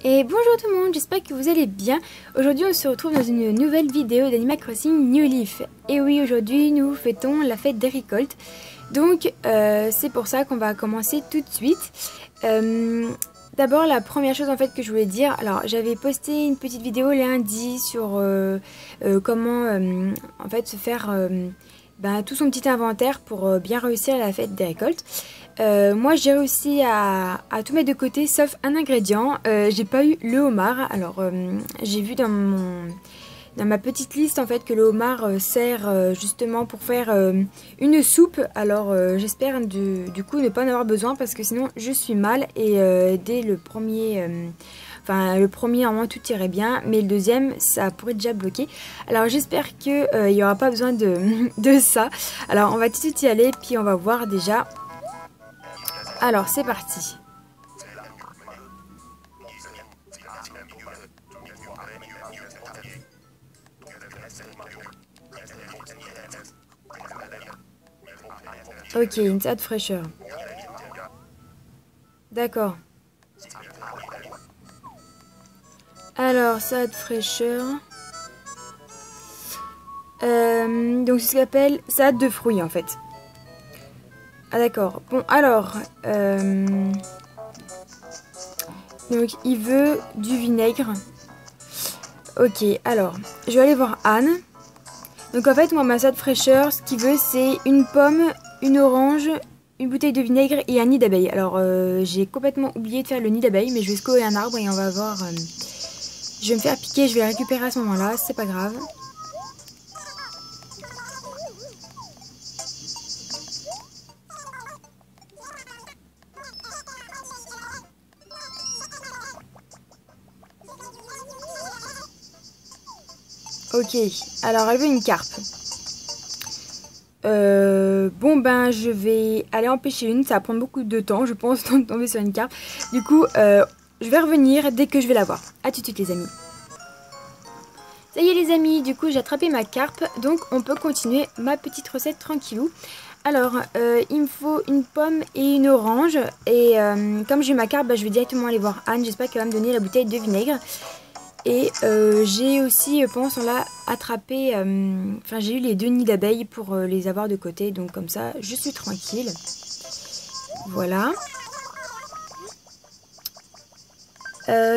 Et bonjour tout le monde, j'espère que vous allez bien. Aujourd'hui on se retrouve dans une nouvelle vidéo d'Animal Crossing New Leaf. Et oui, aujourd'hui nous fêtons la fête des récoltes. Donc c'est pour ça qu'on va commencer tout de suite. D'abord la première chose en fait que je voulais dire, alors j'avais posté une petite vidéo lundi sur comment en fait se faire tout son petit inventaire pour bien réussir la fête des récoltes. Moi j'ai réussi à tout mettre de côté sauf un ingrédient, j'ai pas eu le homard. Alors j'ai vu dans ma petite liste en fait que le homard sert justement pour faire une soupe. Alors j'espère du coup ne pas en avoir besoin parce que sinon je suis mal et dès le premier... le premier en moins tout irait bien, mais le deuxième ça pourrait déjà bloquer. Alors j'espère qu'il n'y aura pas besoin de ça. Alors on va tout de suite y aller puis on va voir déjà. Alors c'est parti. Ok, une tas de fraîcheur. D'accord. Alors, ça de fraîcheur. Donc c'est ce qu'on appelle salade de fruits en fait. Ah d'accord. Bon alors. Donc il veut du vinaigre. Ok, alors. Je vais aller voir Anne. Donc en fait moi ma salade fraîcheur, ce qu'il veut c'est une pomme, une orange, une bouteille de vinaigre et un nid d'abeille. Alors j'ai complètement oublié de faire le nid d'abeille, mais je vais scorer un arbre et on va voir. Je vais me faire piquer, je vais le récupérer à ce moment-là, c'est pas grave. Ok, alors elle veut une carpe. Bon ben je vais aller en pêcher une, ça va prendre beaucoup de temps je pense de tomber sur une carpe. Du coup je vais revenir dès que je vais la voir. A tout de suite les amis. Ça y est les amis, du coup j'ai attrapé ma carpe, donc on peut continuer ma petite recette tranquillou. Alors il me faut une pomme et une orange et comme j'ai ma carpe, je vais directement aller voir Anne, j'espère qu'elle va me donner la bouteille de vinaigre. Et j'ai aussi, pendant ce temps-là, attrapé, j'ai eu les 2 nids d'abeilles pour les avoir de côté, donc comme ça, je suis tranquille. Voilà.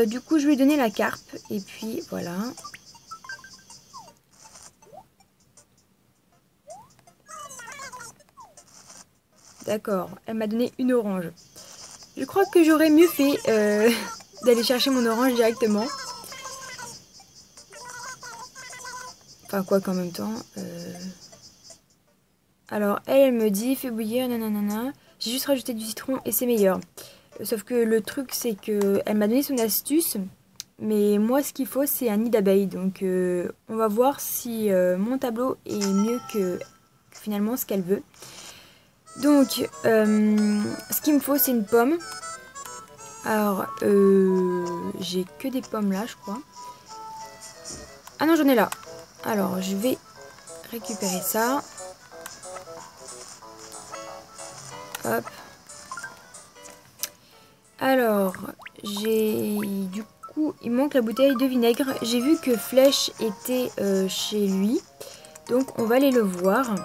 Du coup, je vais lui donner la carpe, et puis voilà. D'accord, elle m'a donné une orange. Je crois que j'aurais mieux fait d'aller chercher mon orange directement. Enfin quoi qu'en même temps. Alors elle me dit fais bouillir nanana. J'ai juste rajouté du citron et c'est meilleur. Sauf que le truc c'est que elle m'a donné son astuce. Mais moi ce qu'il faut c'est un nid d'abeilles. Donc on va voir si mon tableau est mieux que finalement ce qu'elle veut. Donc ce qu'il me faut c'est une pomme. Alors j'ai que des pommes là je crois. Ah non j'en ai là. Alors je vais récupérer ça. Hop. Alors, du coup, il manque la bouteille de vinaigre. J'ai vu que Flèche était chez lui. Donc, on va aller le voir.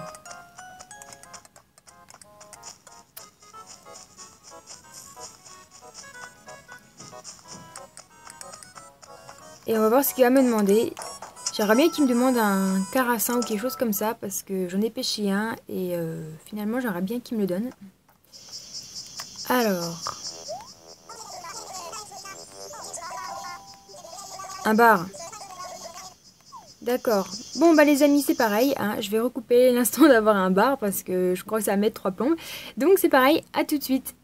Et on va voir ce qu'il va me demander. J'aimerais bien qu'il me demande un carassin ou quelque chose comme ça. Parce que j'en ai pêché un. Et finalement, j'aimerais bien qu'il me le donne. Alors... Un bar. D'accord. Bon bah les amis c'est pareil. Hein. Je vais recouper l'instant d'avoir un bar parce que je crois que ça va mettre 3 plombs. Donc c'est pareil, à tout de suite.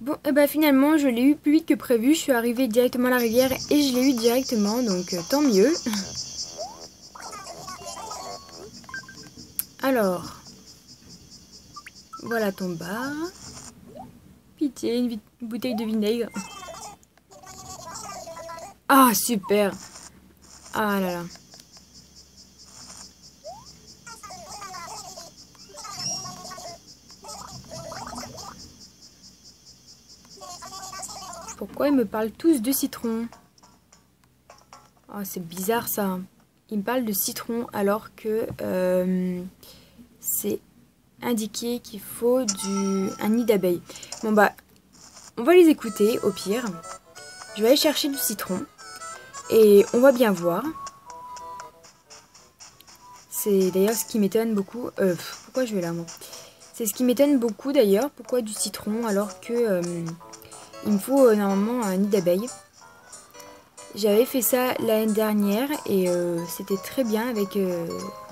Bon et bah finalement je l'ai eu plus vite que prévu. Je suis arrivée directement à la rivière et je l'ai eu directement. Donc tant mieux. Alors. Voilà ton bar. Pitié, une bouteille de vinaigre. Ah super. Ah là là. Pourquoi ils me parlent tous de citron? Oh, c'est bizarre ça. Ils me parlent de citron alors que c'est indiqué qu'il faut un nid d'abeilles. Bon bah, on va les écouter au pire. Je vais aller chercher du citron et on va bien voir. C'est d'ailleurs ce qui m'étonne beaucoup. Pourquoi je vais là moi? C'est ce qui m'étonne beaucoup d'ailleurs. Pourquoi du citron alors que il me faut normalement un nid d'abeilles. J'avais fait ça l'année dernière et c'était très bien avec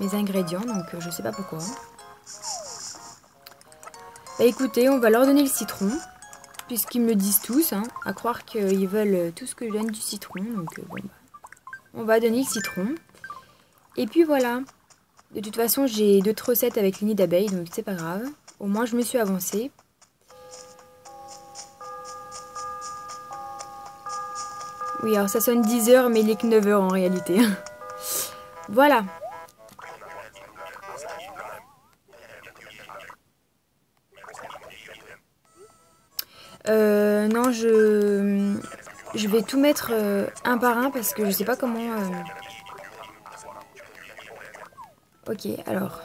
mes ingrédients, donc je sais pas pourquoi. Bah écoutez, on va leur donner le citron, puisqu'ils me le disent tous, hein, à croire qu'ils veulent tout ce que je donne du citron, donc bon bah, on va donner le citron. Et puis voilà, de toute façon j'ai d'autres recettes avec le nid d'abeilles, donc c'est pas grave, au moins je me suis avancée. Oui, alors ça sonne 10 h, mais il est que 9 h en réalité. Voilà. Non, je vais tout mettre un par un parce que je sais pas comment... Ok, alors.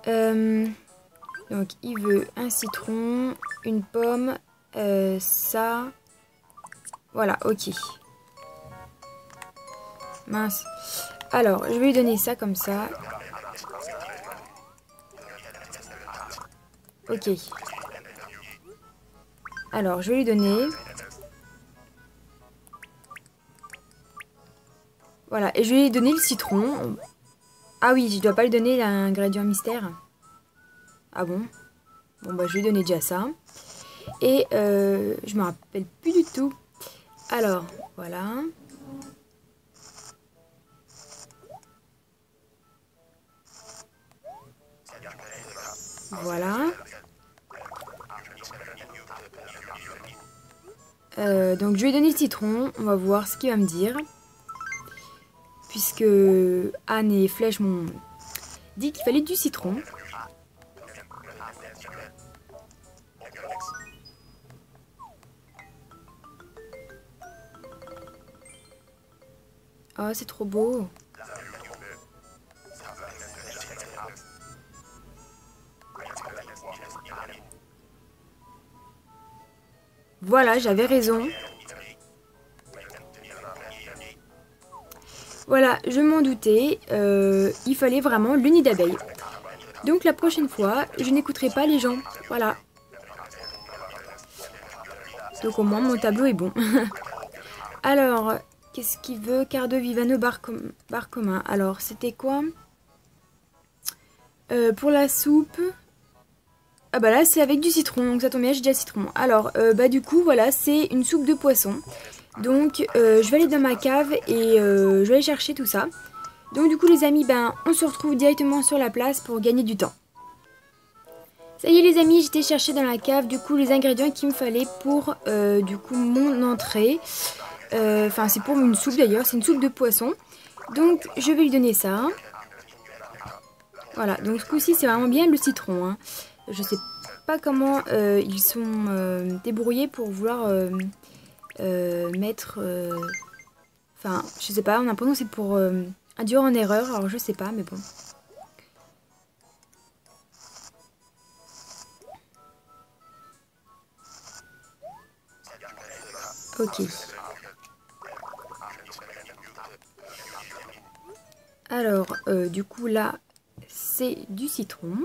Donc, il veut un citron, une pomme, ça... Voilà, ok. Mince. Alors, je vais lui donner ça comme ça. Ok. Alors, je vais lui donner... Voilà, et je vais lui donner le citron. Ah oui, je dois pas lui donner l'ingrédient mystère. Ah bon? Bon, bah, je vais lui donner déjà ça. Et je me rappelle plus du tout. Alors, voilà. Voilà. Donc, je vais donner le citron. On va voir ce qu'il va me dire. Puisque Anne et Flèche m'ont dit qu'il fallait du citron. Oh, c'est trop beau. Voilà, j'avais raison. Voilà, je m'en doutais. Il fallait vraiment le nid d'abeilles. Donc la prochaine fois, je n'écouterai pas les gens. Voilà. Donc au moins, mon tableau est bon. Alors... Qu'est-ce qu'il veut? Cardo Vivano bar commun. Alors, c'était quoi? Pour la soupe... Ah bah là, c'est avec du citron. Donc ça tombe bien, j'ai déjà le citron. Alors, bah du coup, voilà, c'est une soupe de poisson. Donc, je vais aller dans ma cave et je vais aller chercher tout ça. Donc du coup, les amis, ben, on se retrouve directement sur la place pour gagner du temps. Ça y est les amis, j'étais chercher dans la cave, du coup, les ingrédients qu'il me fallait pour, du coup, mon entrée. Enfin, c'est pour une soupe d'ailleurs, c'est une soupe de poisson. Donc, je vais lui donner ça. Voilà, donc ce coup-ci, c'est vraiment bien le citron. Hein. Je sais pas comment ils sont débrouillés pour vouloir mettre... Enfin, je sais pas, on a l'impression que c'est pour induire en erreur. Alors, je sais pas, mais bon. Ok. Alors, du coup, là, c'est du citron.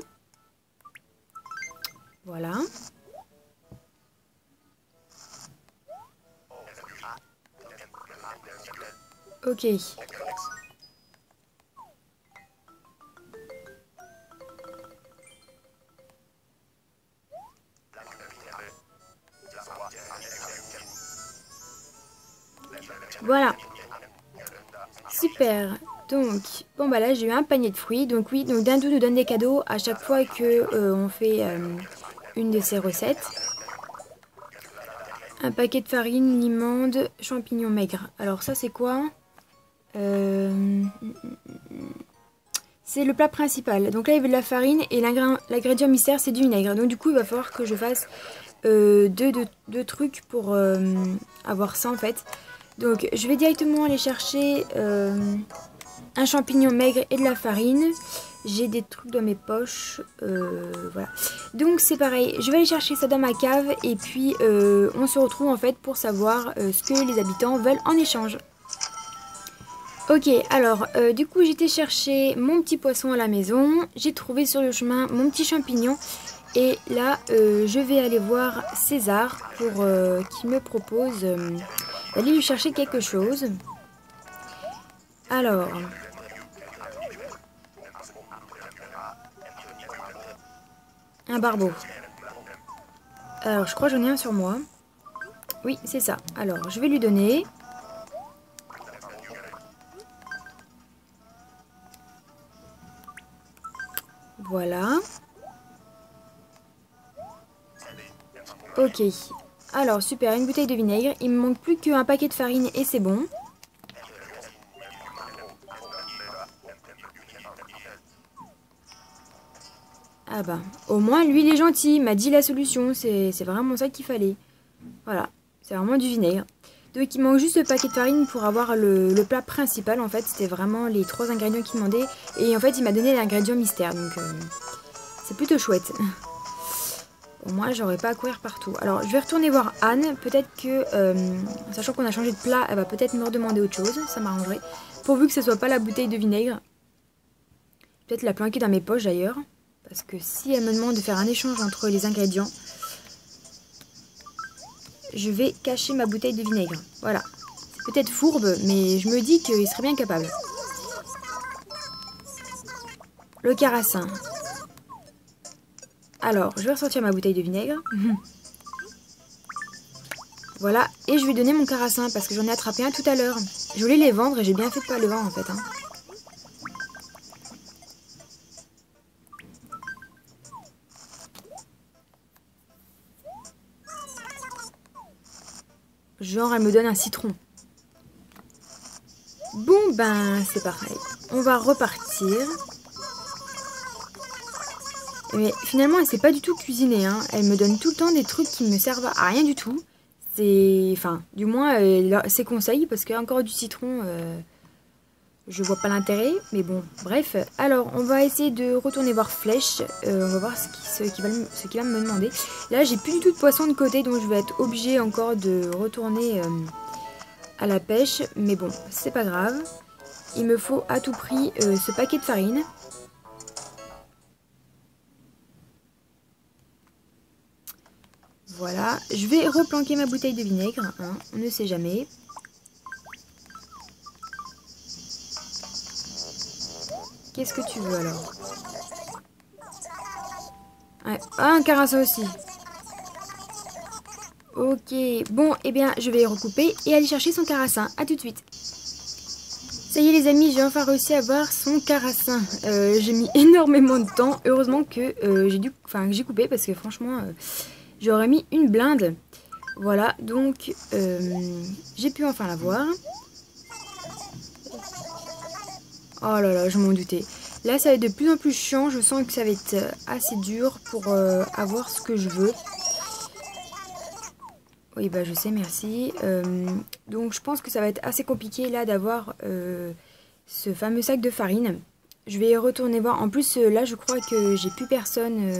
Voilà. Ok. Voilà. Super. Donc, bon bah là j'ai eu un panier de fruits. Donc oui, donc Dindou nous donne des cadeaux à chaque fois que on fait une de ses recettes. Un paquet de farine, limande, champignons maigres. Alors ça c'est quoi? C'est le plat principal. Donc là il veut de la farine et l'ingrédient mystère c'est du vinaigre. Donc du coup il va falloir que je fasse deux trucs pour avoir ça en fait. Donc je vais directement aller chercher un champignon maigre et de la farine. J'ai des trucs dans mes poches, voilà. Donc c'est pareil, je vais aller chercher ça dans ma cave et puis on se retrouve en fait pour savoir ce que les habitants veulent en échange. Ok, alors du coup j'étais chercher mon petit poisson à la maison, j'ai trouvé sur le chemin mon petit champignon et là je vais aller voir César pour qu'il me propose d'aller lui chercher quelque chose. Alors... un barbeau. Alors je crois que j'en ai un sur moi. Oui, c'est ça. Alors je vais lui donner... voilà. Ok. Alors, super, une bouteille de vinaigre. Il me manque plus qu'un paquet de farine et c'est bon. Ah bah, au moins, lui, il est gentil. Il m'a dit la solution. C'est vraiment ça qu'il fallait. Voilà, c'est vraiment du vinaigre. Donc, il manque juste le paquet de farine pour avoir le plat principal. En fait, c'était vraiment les 3 ingrédients qu'il demandait. Et en fait, il m'a donné l'ingrédient mystère. Donc... c'est plutôt chouette. Au moins, j'aurais pas à courir partout. Alors, je vais retourner voir Anne. Peut-être que, sachant qu'on a changé de plat, elle va peut-être me redemander autre chose. Ça m'arrangerait. Pourvu que ce soit pas la bouteille de vinaigre. Peut-être la planquer dans mes poches d'ailleurs. Parce que si elle me demande de faire un échange entre les ingrédients, je vais cacher ma bouteille de vinaigre. Voilà. C'est peut-être fourbe, mais je me dis qu'il serait bien capable. Le carassin. Alors, je vais ressortir ma bouteille de vinaigre. Voilà, et je vais donner mon carassin parce que j'en ai attrapé un tout à l'heure. Je voulais les vendre et j'ai bien fait de pas les vendre en fait. Hein. Genre, elle me donne un citron. Bon, ben, c'est pareil. On va repartir. Mais finalement, elle sait pas du tout cuisiner. Hein. Elle me donne tout le temps des trucs qui me servent à rien du tout. C'est... enfin, du moins, ses conseils, parce qu'il y a encore du citron, je vois pas l'intérêt. Mais bon, bref. Alors, on va essayer de retourner voir Flèche. On va voir ce qu'il va me demander. Là, j'ai plus du tout de poisson de côté, donc je vais être obligée encore de retourner à la pêche. Mais bon, c'est pas grave. Il me faut à tout prix ce paquet de farine. Voilà, je vais replanquer ma bouteille de vinaigre, hein, on ne sait jamais. Qu'est-ce que tu veux alors? Ouais. Ah, un carassin aussi. Ok, bon, eh bien, je vais recouper et aller chercher son carassin. A tout de suite. Ça y est les amis, j'ai enfin réussi à avoir son carassin. J'ai mis énormément de temps. Heureusement que j'ai coupé parce que franchement... j'aurais mis une blinde. Voilà, donc j'ai pu enfin l'avoir. Oh là là, je m'en doutais. Là, ça va être de plus en plus chiant. Je sens que ça va être assez dur pour avoir ce que je veux. Oui, bah je sais, merci. Donc je pense que ça va être assez compliqué là d'avoir ce fameux sac de farine. Je vais retourner voir. En plus, là, je crois que j'ai plus personne...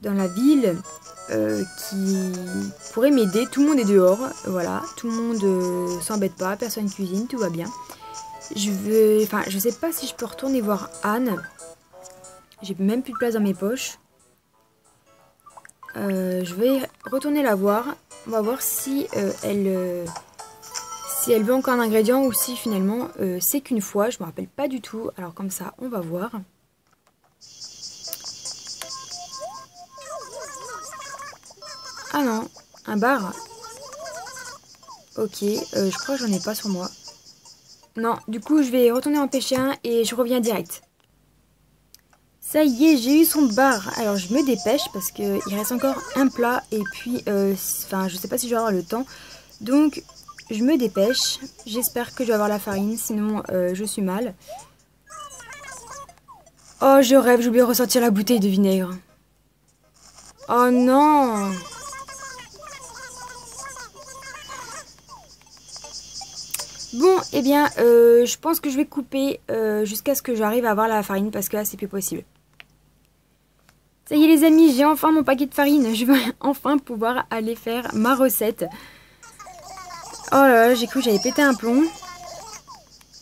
dans la ville qui pourrait m'aider. Tout le monde est dehors, voilà, tout le monde s'embête pas, personne cuisine, tout va bien. Je sais pas si je peux retourner voir Anne. J'ai même plus de place dans mes poches. Je vais retourner la voir. On va voir si si elle veut encore un ingrédient ou si finalement c'est qu'une fois. Je me rappelle pas du tout. Alors comme ça, on va voir. Ah non, un bar. Ok, je crois que j'en ai pas sur moi. Non, du coup je vais retourner en pêcher un et je reviens direct. Ça y est, j'ai eu son bar. Alors je me dépêche parce qu'il reste encore un plat et puis, je sais pas si je vais avoir le temps. Donc je me dépêche. J'espère que je vais avoir la farine, sinon je suis mal. Oh, je rêve, j'ai oublié de ressortir la bouteille de vinaigre. Oh non! Bon, eh bien, je pense que je vais couper jusqu'à ce que j'arrive à avoir la farine parce que là, c'est plus possible. Ça y est les amis, j'ai enfin mon paquet de farine. Je vais enfin pouvoir aller faire ma recette. Oh là là, j'ai cru que j'avais pété un plomb.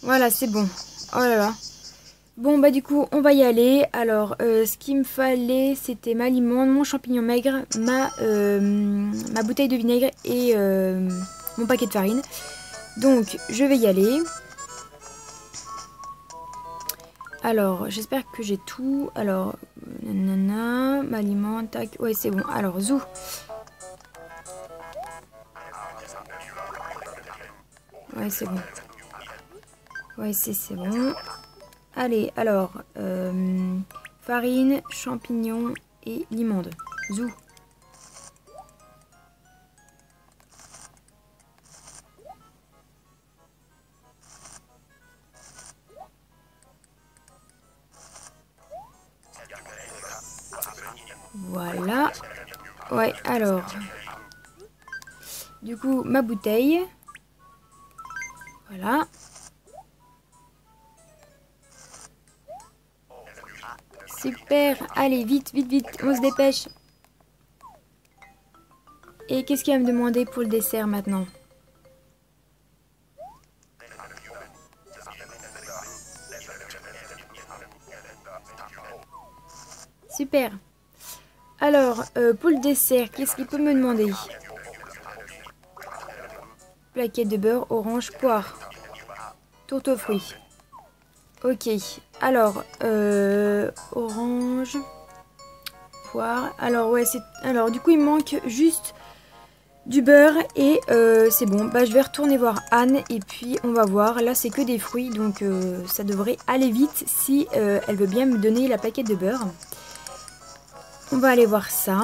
Voilà, c'est bon. Oh là là. Bon, bah du coup, on va y aller. Alors, ce qu'il me fallait, c'était ma limande, mon champignon maigre, ma bouteille de vinaigre et mon paquet de farine. Donc, je vais y aller. Alors, j'espère que j'ai tout. Alors, nanana, ma limande, tac. Ouais, c'est bon. Alors, zou. Ouais, c'est bon. Ouais, c'est bon. Allez, alors, farine, champignons et limande. Zou. Voilà. Ouais, alors. Du coup, ma bouteille. Voilà. Super. Allez, vite, vite, vite. On se dépêche. Et qu'est-ce qu'il va me demander pour le dessert maintenant? Super. Alors, pour le dessert, qu'est-ce qu'il peut me demander? Plaquette de beurre, orange, poire. Tourte aux fruits. Ok. Alors, orange, poire. Alors, ouais, c'est... Alors, du coup, il manque juste du beurre et c'est bon. Bah, je vais retourner voir Anne et puis on va voir. Là, c'est que des fruits, donc ça devrait aller vite si elle veut bien me donner la plaquette de beurre. On va aller voir ça.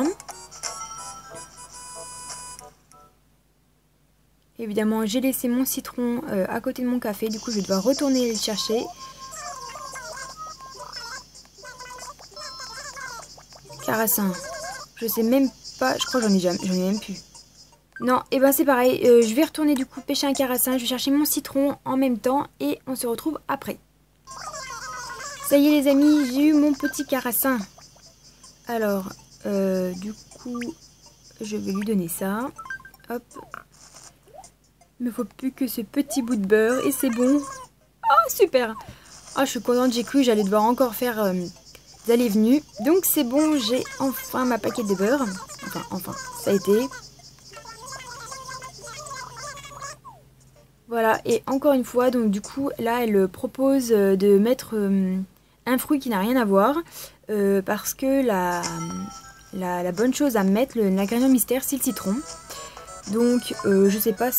Évidemment, j'ai laissé mon citron à côté de mon café. Du coup, je vais devoir retourner le chercher. Carassin. Je sais même pas. Je crois que j'en ai même plus. Non, et ben c'est pareil. Je vais retourner du coup pêcher un carassin. Je vais chercher mon citron en même temps. Et on se retrouve après. Ça y est les amis, j'ai eu mon petit carassin. Alors, du coup, je vais lui donner ça. Hop. Il me faut plus que ce petit bout de beurre et c'est bon. Oh, super. Oh, je suis contente, j'ai cru que j'allais devoir encore faire des allées-venues. Donc c'est bon, j'ai enfin ma paquette de beurre. Enfin, ça a été. Voilà, et encore une fois, donc du coup, là, elle propose de mettre un fruit qui n'a rien à voir. Parce que la bonne chose à mettre, l'ingrédient mystère, c'est le citron. Donc je sais pas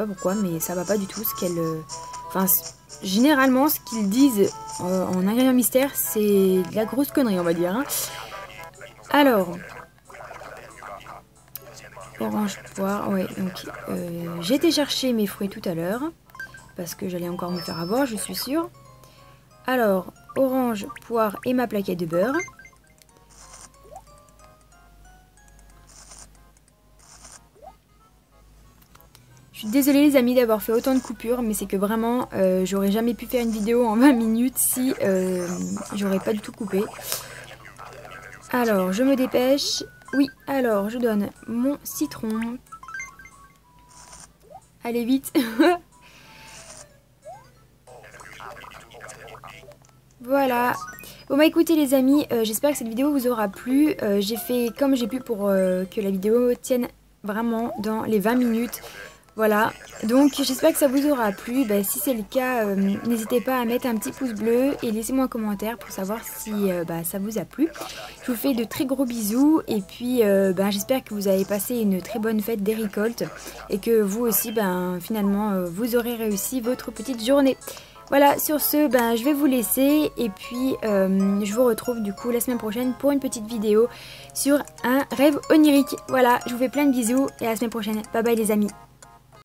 pourquoi, mais ça va pas du tout. Ce qu'elle, généralement, ce qu'ils disent en ingrédient mystère, c'est de la grosse connerie, on va dire. Hein. Alors, orange, poire, ouais. Donc j'ai été chercher mes fruits tout à l'heure parce que j'allais encore me faire avoir, je suis sûre. Alors, orange, poire et ma plaquette de beurre. Je suis désolée les amis d'avoir fait autant de coupures, mais c'est que vraiment, j'aurais jamais pu faire une vidéo en 20 minutes si j'aurais pas du tout coupé. Alors, je me dépêche. Oui, alors, je donne mon citron. Allez, vite. Voilà. Bon bah écoutez les amis, j'espère que cette vidéo vous aura plu. J'ai fait comme j'ai pu pour que la vidéo tienne vraiment dans les 20 minutes. Voilà, donc j'espère que ça vous aura plu. Bah, si c'est le cas, n'hésitez pas à mettre un petit pouce bleu et laissez-moi un commentaire pour savoir si ça vous a plu. Je vous fais de très gros bisous et puis j'espère que vous avez passé une très bonne fête des récoltes et que vous aussi, finalement, vous aurez réussi votre petite journée. Voilà, sur ce, je vais vous laisser et puis je vous retrouve du coup la semaine prochaine pour une petite vidéo sur un rêve onirique. Voilà, je vous fais plein de bisous et à la semaine prochaine. Bye bye les amis.